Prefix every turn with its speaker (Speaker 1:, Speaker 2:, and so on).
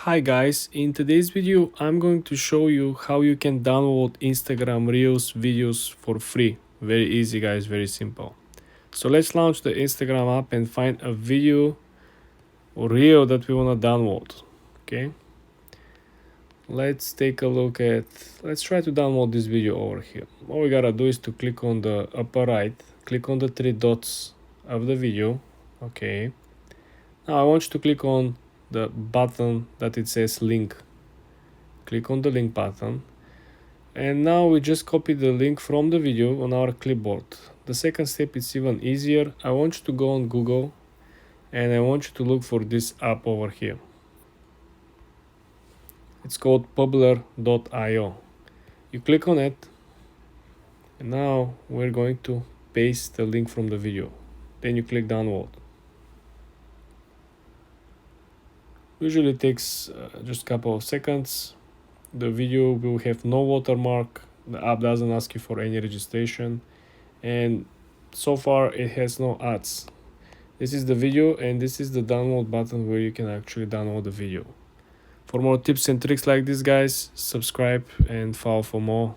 Speaker 1: Hi guys, in today's video I'm going to show you how you can download Instagram Reels videos for free. Very easy guys, very simple. So let's launch the Instagram app and find a video or reel that we want to download. Okay, let's take a look at, let's try to download this video over here. All we gotta do is to click on the upper right, click on the three dots of the video. Okay, now I want you to click on the button that it says link. Click on the link button, and now we just copy the link from the video on our clipboard. The second step is even easier. I want you to go on Google and I want you to look for this app over here. It's called Publer.io. You click on it, and now we're going to paste the link from the video. Then you click download. Usually it takes just a couple of seconds. The video will have no watermark. The app doesn't ask you for any registration, and so far it has no ads. This is the video, and this is the download button where you can actually download the video. For more tips and tricks like this guys, subscribe and follow for more.